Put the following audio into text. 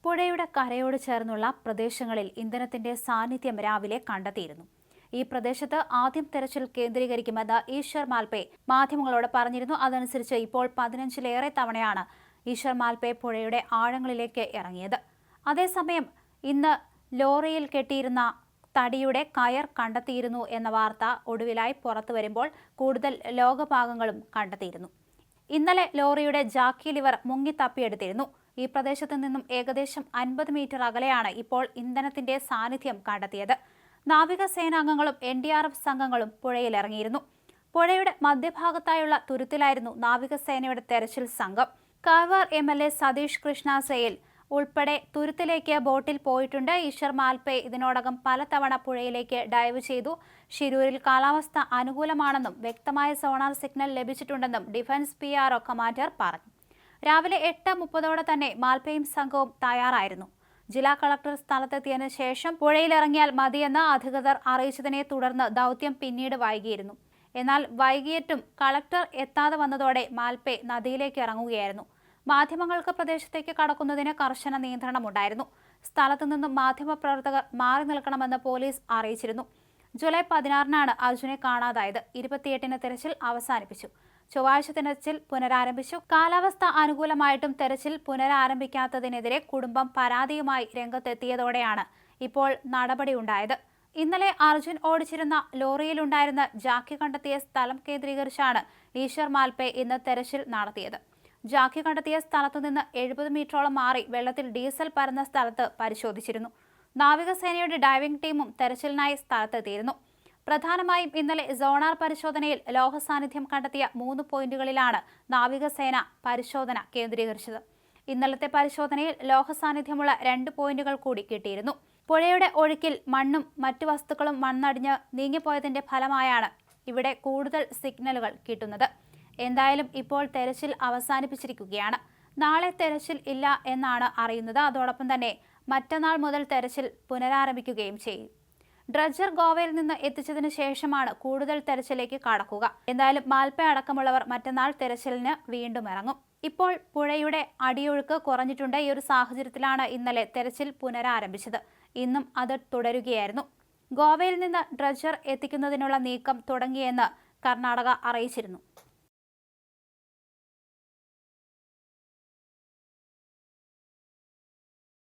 പുഴയുടെ കരയോട് ചേർന്നുള്ള പ്രദേശങ്ങളിൽ ഇന്ധനത്തിന്റെ സാന്നിധ്യം രാവിലെ കണ്ടെത്തിയിരുന്നു. ഈ പ്രദേശത്ത് ആദ്യം തെരച്ചിൽ കേന്ദ്രീകരിക്കുമെന്ന് ഈശ്വർ മാൽപേ മാധ്യമങ്ങളോട് പറഞ്ഞിരുന്നു. അതനുസരിച്ച് ഇപ്പോൾ 15ലേറെ തവണയാണ് ഈശ്വർ മാൽപേ പുഴയുടെ ആഴങ്ങളിലേക്ക് ഇറങ്ങിയത്. അതേസമയം ഇന്ന് ലോറിയിൽ കെട്ടിയിരുന്ന തടിയുടെ കയർ കണ്ടെത്തിയിരുന്നു എന്ന വാർത്ത ഒടുവിലായി പുറത്തു വരുമ്പോൾ കൂടുതൽ ലോകഭാഗങ്ങളും കണ്ടെത്തിയിരുന്നു. ഇന്നലെ ലോറിയുടെ ജാക്കി ലിവർ മുങ്ങി തപ്പിയെടുത്തിരുന്നു. ഈ പ്രദേശത്ത് നിന്നും ഏകദേശം 50 മീറ്റർ അകലെയാണ് ഇപ്പോൾ ഇന്ധനത്തിന്റെ സാന്നിധ്യം കണ്ടെത്തിയത്. നാവികസേനാംഗങ്ങളും NDRF സംഘങ്ങളും പുഴയിലിറങ്ങിയിരുന്നു. പുഴയുടെ മധ്യഭാഗത്തായുള്ള തുരുത്തിലായിരുന്നു നാവികസേനയുടെ തെരച്ചിൽ സംഘം. കാർവാർ MLA സതീഷ് കൃഷ്ണ സെയിൽ ഉൾപ്പെടെ തുരുത്തിലേക്ക് ബോട്ടിൽ പോയിട്ടുണ്ട്. ഈശ്വർ മാൽപേ ഇതിനോടകം പലതവണ പുഴയിലേക്ക് ഡൈവ് ചെയ്തു. ഷിരൂരിൽ കാലാവസ്ഥ അനുകൂലമാണെന്നും വ്യക്തമായ സോണാർ സിഗ്നൽ ലഭിച്ചിട്ടുണ്ടെന്നും ഡിഫൻസ് PRO കമാൻഡർ പറഞ്ഞു. രാവിലെ 8:30 തന്നെ മാൽപേയും സംഘവും തയ്യാറായിരുന്നു. ജില്ലാ കളക്ടർ സ്ഥലത്തെത്തിയതിനു ശേഷം പുഴയിലിറങ്ങിയാൽ മതിയെന്ന് അധികൃതർ അറിയിച്ചതിനെ തുടർന്ന് ദൗത്യം പിന്നീട് വൈകിയിരുന്നു. എന്നാൽ വൈകിയിട്ടും കളക്ടർ എത്താതെ വന്നതോടെ മാൽപേ നദിയിലേക്ക് ഇറങ്ങുകയായിരുന്നു. മാധ്യമങ്ങൾക്ക് പ്രദേശത്തേക്ക് കടക്കുന്നതിന് കർശന നിയന്ത്രണമുണ്ടായിരുന്നു. സ്ഥലത്തു നിന്നും മാധ്യമപ്രവർത്തകർ മാറി നിൽക്കണമെന്ന് പോലീസ് അറിയിച്ചിരുന്നു. ജൂലൈ 16-നാണ് അർജുനെ കാണാതായത്. 28-ന് തെരച്ചിൽ അവസാനിപ്പിച്ചു. ചൊവ്വാഴ്ച തെരച്ചിൽ പുനരാരംഭിച്ചു. കാലാവസ്ഥ അനുകൂലമായിട്ടും തെരച്ചിൽ പുനരാരംഭിക്കാത്തതിനെതിരെ കുടുംബം പരാതിയുമായി രംഗത്തെത്തിയതോടെയാണ് ഇപ്പോൾ നടപടിയുണ്ടായത്. ഇന്നലെ അർജുൻ ഓടിച്ചിരുന്ന ലോറിയിലുണ്ടായിരുന്ന ജാക്കി കണ്ടെത്തിയ സ്ഥലം കേന്ദ്രീകരിച്ചാണ് ഈശ്വർ മാൽപേ ഇന്ന് തെരച്ചിൽ നടത്തിയത്. ജാക്കി കണ്ടെത്തിയ സ്ഥലത്തു നിന്ന് 70 മീറ്ററോളം മാറി വെള്ളത്തിൽ ഡീസൽ പരന്ന സ്ഥലത്ത് പരിശോധിച്ചിരുന്നു. നാവികസേനയുടെ ഡൈവിംഗ് ടീമും തെരച്ചിലിനായി സ്ഥലത്തെത്തിയിരുന്നു. പ്രധാനമായും ഇന്നലെ സോണാർ പരിശോധനയിൽ ലോഹ സാന്നിധ്യം കണ്ടെത്തിയ 3 പോയിന്റുകളിലാണ് നാവികസേന പരിശോധന കേന്ദ്രീകരിച്ചത്. ഇന്നലത്തെ പരിശോധനയിൽ ലോഹ സാന്നിധ്യമുള്ള 2 പോയിന്റുകൾ കൂടി കിട്ടിയിരുന്നു. പുഴയുടെ ഒഴുക്കിൽ മണ്ണും മറ്റു വസ്തുക്കളും മണ്ണടിഞ്ഞ് നീങ്ങിപ്പോയതിന്റെ ഫലമായാണ് ഇവിടെ കൂടുതൽ സിഗ്നലുകൾ കിട്ടുന്നത്. എന്തായാലും ഇപ്പോൾ തെരച്ചിൽ അവസാനിപ്പിച്ചിരിക്കുകയാണ്. നാളെ തെരച്ചിൽ ഇല്ല എന്നാണ് അറിയുന്നത്. അതോടൊപ്പം തന്നെ മറ്റന്നാൾ മുതൽ തെരച്ചിൽ പുനരാരംഭിക്കുകയും ചെയ്യും. ഡ്രഡ്ജർ ഗോവയിൽ നിന്ന് എത്തിച്ചതിനു ശേഷമാണ് കൂടുതൽ തെരച്ചിലേക്ക് കടക്കുക. എന്തായാലും മാൽപേ അടക്കമുള്ളവർ മറ്റന്നാൾ തെരച്ചിലിന് വീണ്ടും ഇറങ്ങും. ഇപ്പോൾ പുഴയുടെ അടിയൊഴുക്ക് കുറഞ്ഞിട്ടുണ്ട്. ഈ ഒരു സാഹചര്യത്തിലാണ് ഇന്നലെ തെരച്ചിൽ പുനരാരംഭിച്ചത്. ഇന്നും അത് തുടരുകയായിരുന്നു. ഗോവയിൽ നിന്ന് ഡ്രഡ്ജർ എത്തിക്കുന്നതിനുള്ള നീക്കം തുടങ്ങിയെന്ന് കർണാടക അറിയിച്ചിരുന്നു.